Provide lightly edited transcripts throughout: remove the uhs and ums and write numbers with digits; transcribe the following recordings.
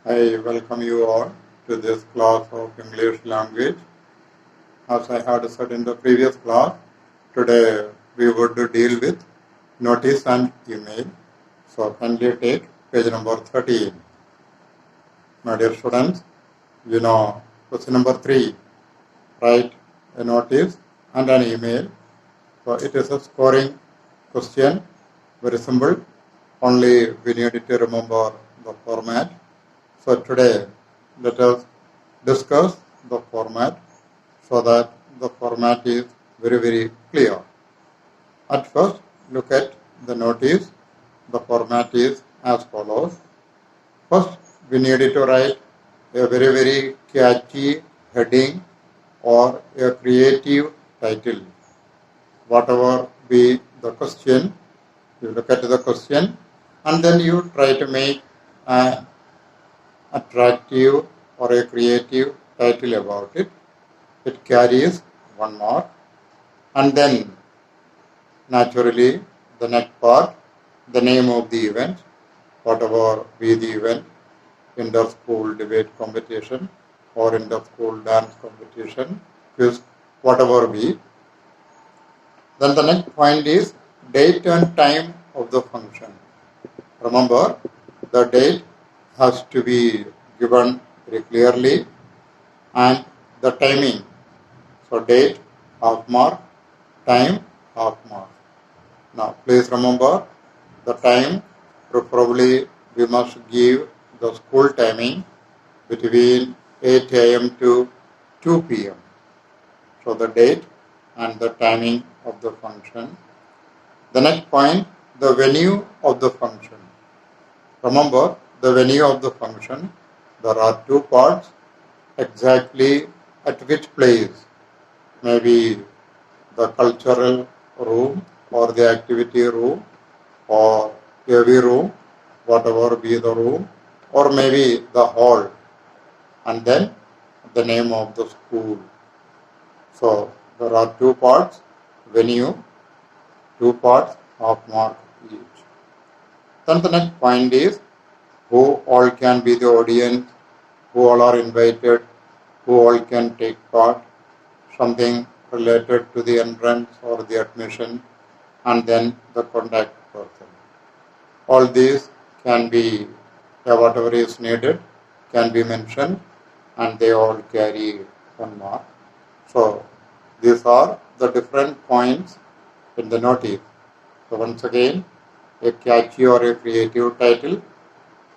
I welcome you all to this class of English language. As I had said in the previous class, today we would deal with notice and email. So kindly take page number 13. My dear students, you know question number 3. Write a notice and an email. So it is a scoring question, very simple. Only we need to remember the format. So today let us discuss the format so that the format is very clear. At first, look at the notice. The format is as follows. First, we need to write a very catchy heading or a creative title. Whatever be the question, you look at the question and then you try to make an attractive or a creative title about it. It carries 1 mark. And then naturally the next part, the name of the event, whatever be the event, inter-school debate competition or inter-school dance competition, quiz, whatever be. Then the next point is date and time of the function. Remember, the date has to be given very clearly and the timing. So date, half mark, time, half mark. Now please remember the time, preferably we must give the school timing between 8 a.m. to 2 p.m. So the date and the timing of the function. The next point, the venue of the function. Remember the venue of the function. There are 2 parts, exactly at which place. Maybe the cultural room or the activity room or heavy room, whatever be the room, or maybe the hall, and then the name of the school. So there are 2 parts, venue, 2 parts, half mark each. Then the next point is who all can be the audience, who all are invited, who all can take part, something related to the entrance or the admission, and then the contact person. All these can be, whatever is needed, can be mentioned and they all carry 1 mark. So these are the different points in the notice. So once again, a catchy or a creative title,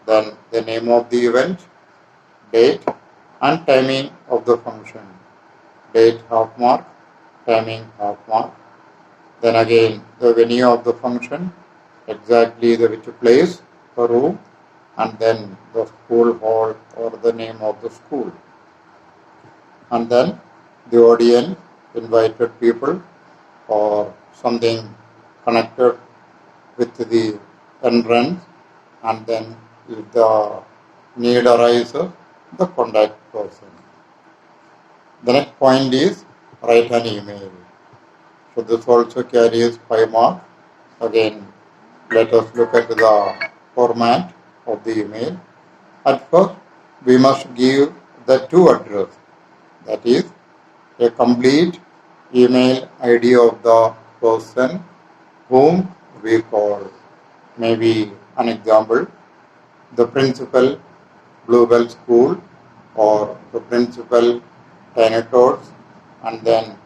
then the name of the event, date and timing of the function. Date half mark, timing half mark. Then again the venue of the function, exactly the which place, the room, and then the school hall or the name of the school. And then the audience, invited people or something connected with the entrance, and then if the need arises, the contact person. The next point is write an email. So this also carries 5 marks. Again, let us look at the format of the email. At first, we must give the 2 address. That is, a complete email ID of the person whom we call. Maybe an example, the principal, Bluebell School, or the principal, Tiny Tots, and then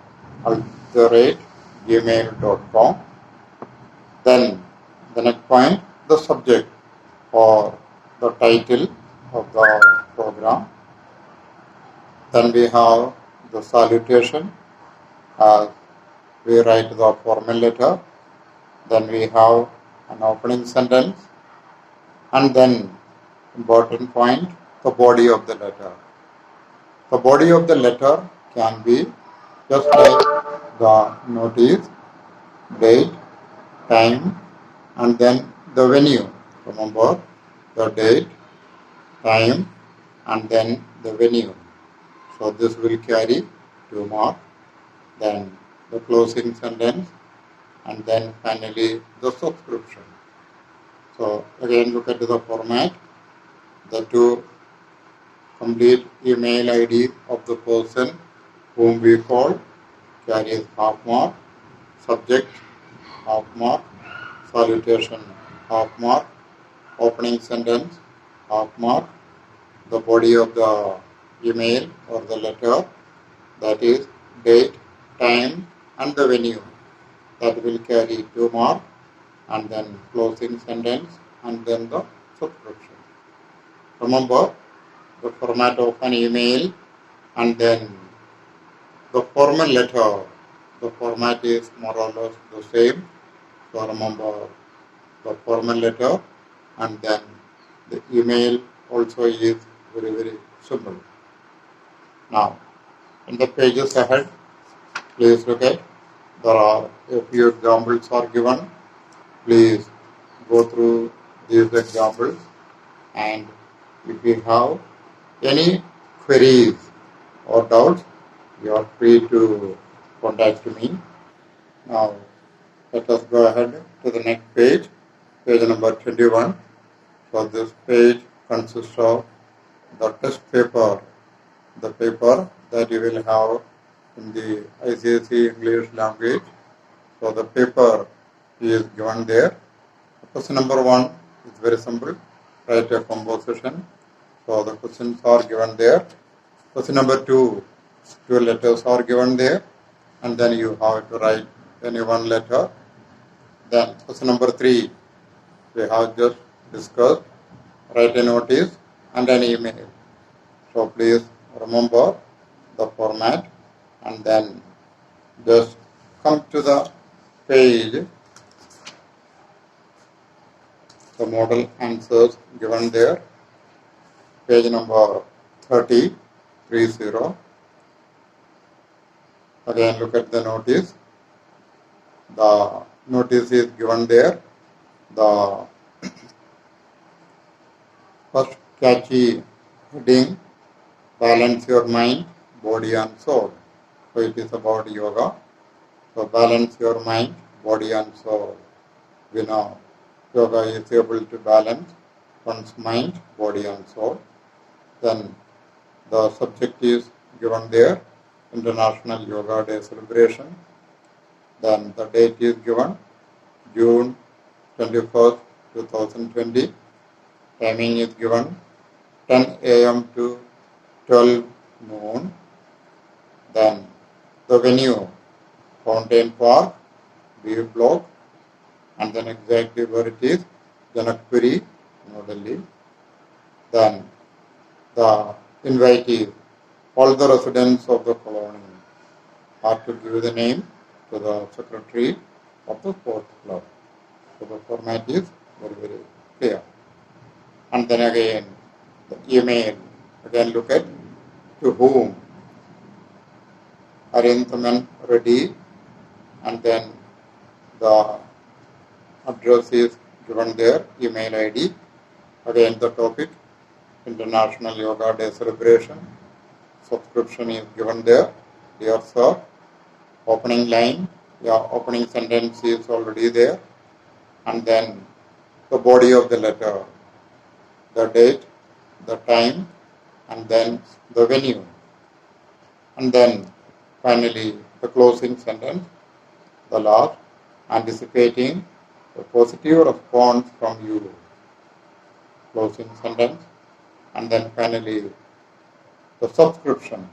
@gmail.com. Then the next point, the subject or the title of the program. Then we have the salutation, we write the formal letter. Then we have an opening sentence, and then important point, the body of the letter. The body of the letter can be just like the notice, date, time, and then the venue. Remember the date, time, and then the venue. So this will carry 2 marks. Then the closing sentence, and then finally the subscription. So again look at the format, the 2 complete email ID of the person whom we call carries half mark, subject half mark, salutation half mark, opening sentence half mark, the body of the email or the letter, that is date, time and the venue, that will carry 2 mark, and then closing sentence and then the subscription. Remember the format of an email and then the formal letter, the format is more or less the same. So remember the formal letter and then the email also is very, very simple. Now, in the pages ahead, please look at, there are a few examples are given. Please go through these examples, and if you have any queries or doubts, you are free to contact me. Now, let us go ahead to the next page, page number 21. So this page consists of the test paper, the paper that you will have in the ICSE English language. So the paper is given there. Question number 1 is very simple. Write a composition. So the questions are given there. Question number 2, 2 letters are given there, and then you have to write any one letter. Then question number 3, we have just discussed, write a notice and an email. So please remember the format and then just come to the page, the model answers given there, page number 30. Again look at the notice. The notice is given there. The first catchy heading, balance your mind, body and soul. So it is about yoga. So balance your mind, body and soul. We know yoga is able to balance one's mind, body and soul. Then the subject is given there, International Yoga Day celebration. Then the date is given, June 21st, 2020. Timing is given, 10 a.m. to 12 noon. Then the venue, Fountain Park, B Block, and then exactly where it is, Janakpuri, New Delhi. Then the invitees, all the residents of the colony, are to give the name to the secretary of the sports club. So the format is very, very clear. And then again, the email, again look at to whom, Arindhaman Reddy, and then the address is given there, email ID. Again the topic, International Yoga Day celebration. Subscription is given there, dear sir. Opening line, opening sentence is already there. And then the body of the letter, the date, the time, and then the venue. And then finally the closing sentence, the last, anticipating a positive response from you. Closing sentence. And then finally the subscription.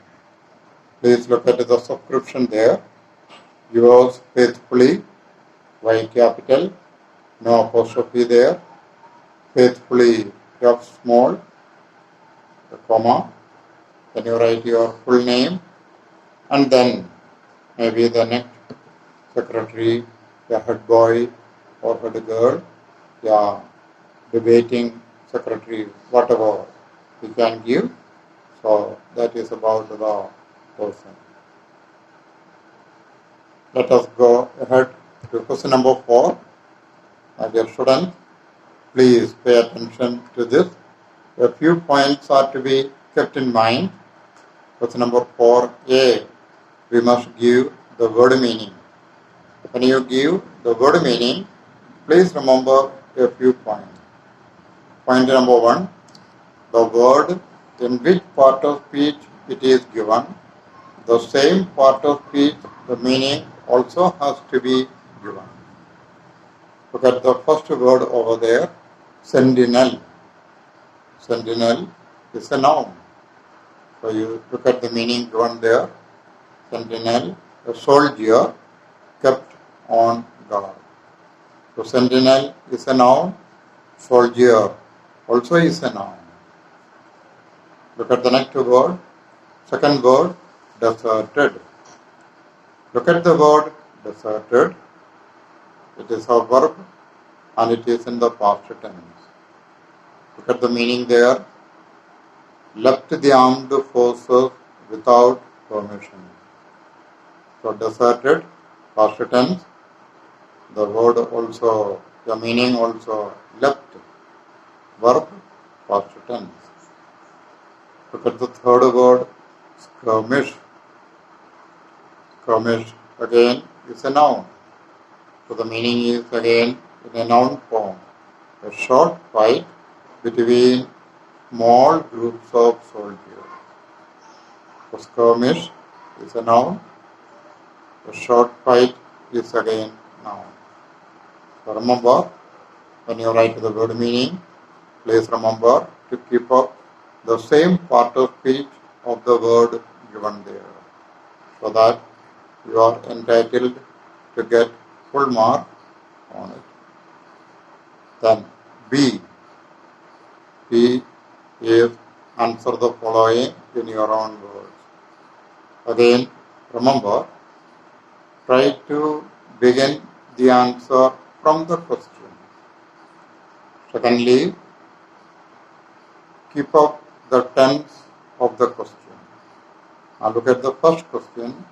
Please look at the subscription there. Yours faithfully, Y capital, no apostrophe there. Faithfully, F small, a comma. Then you write your full name, and then maybe the next secretary, the head boy or head girl, debating secretary, whatever you can give. So that is about the person. Let us go ahead to question number 4. My dear students, please pay attention to this. A few points are to be kept in mind. Question number 4A, we must give the word meaning. When you give the word meaning, please remember a few points. Point number 1, the word in which part of speech it is given, the same part of speech, the meaning also has to be given. Look at the first word over there, sentinel. Sentinel is a noun. So you look at the meaning given there. Sentinel, a soldier kept on guard. So sentinel is a noun, soldier also is a noun. Look at the next word, second word, deserted. Look at the word deserted. It is a verb and it is in the past tense. Look at the meaning there. Left the armed forces without permission. So deserted, past tense. The word also, the meaning also left. Verb, past tense. Look at the third word, skirmish. Skirmish again is a noun. So the meaning is again in a noun form. A short fight between small groups of soldiers. So skirmish is a noun. A short fight is again noun. So remember, when you write the word meaning, please remember to keep up the same part of speech of the word given there, so that you are entitled to get full mark on it. Then B. B is answer the following in your own words. Again, remember, try to begin the answer from the question. Secondly, keep up the tense of the question. Now look at the first question.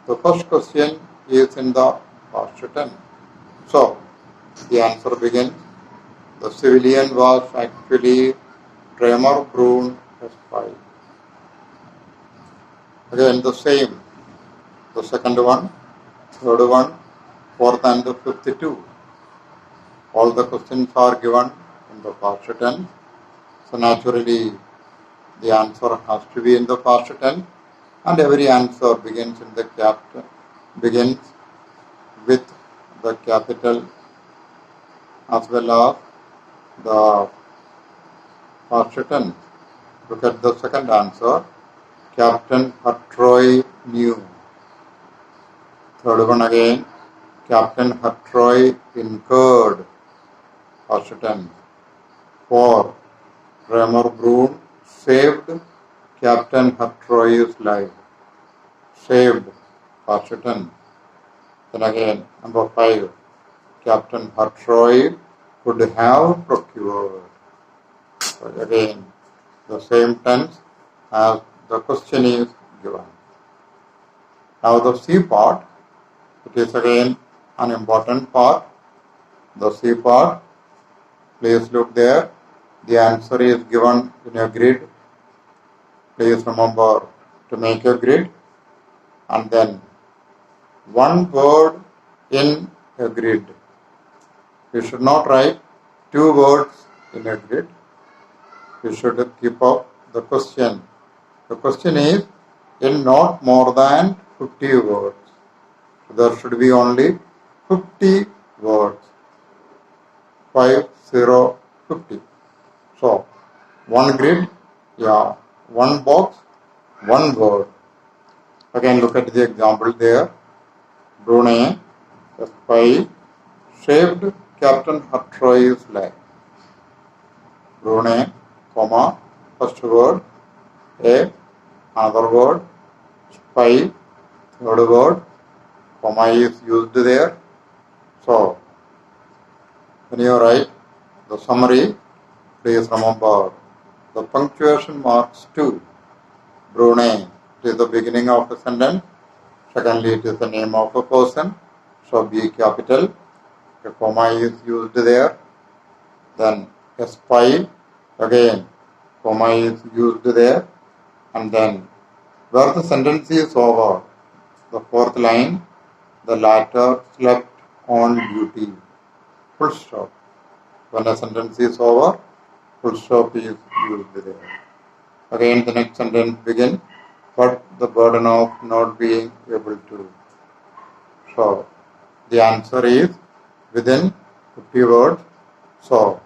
The first question is in the past tense. So, the answer begins, the civilian was actually Tremor Brune spy. Again the same. The second one, third one, fourth and the fifth too. All the questions are given in the past tense. So naturally, the answer has to be in the past tense, and every answer begins with the capital as well as the past tense. Look at the second answer. Captain Hartroy knew. Third one again. Captain Hartroy incurred. Past tense. 4. Tremor Brune saved Captain Hartroy's life. Saved. Past tense. Then again, number 5. Captain Hartroy could have procured. So again, the same tense as the question is given. Now the C part, it is again an important part. The C part, please look there. The answer is given in a grid. Please remember to make a grid, and then one word in a grid. You should not write 2 words in a grid. You should keep up the question. The question is in not more than 50 words. So there should be only 50 words. 5, 0, 50. So, one grid, one box, one word. Again, look at the example there. Brune, a spy, saved Captain Hartroy's life. Brune, comma, first word, a, another word, spy, third word, comma is used there. So, when you write the summary, please remember the punctuation marks too. Brune, it is the beginning of a sentence. Secondly, it is the name of a person. So, B capital. A comma is used there. Then a spy, again, comma is used there. And then where the sentence is over, the fourth line, the latter slept on duty. Full stop. When a sentence is over, full stop is used there. Again the next sentence begins, but the burden of not being able to. So the answer is within 50 words. So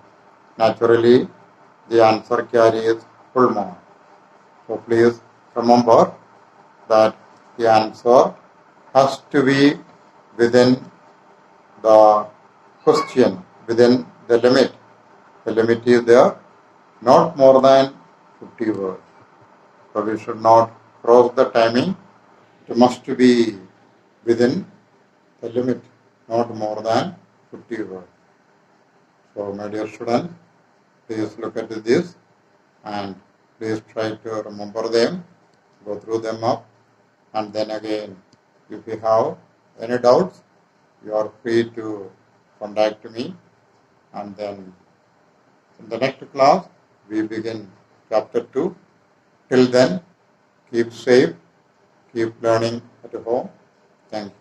naturally the answer carries full mark. So please remember that the answer has to be within the question, within the limit. The limit is there, not more than 50 words. So we should not cross the timing. It must be within the limit, not more than 50 words. So my dear students, please look at this and please try to remember them, go through them up, and then again, if you have any doubts, you are free to contact me, and then in the next class, we begin chapter 2. Till then, keep safe, keep learning at home. Thank you.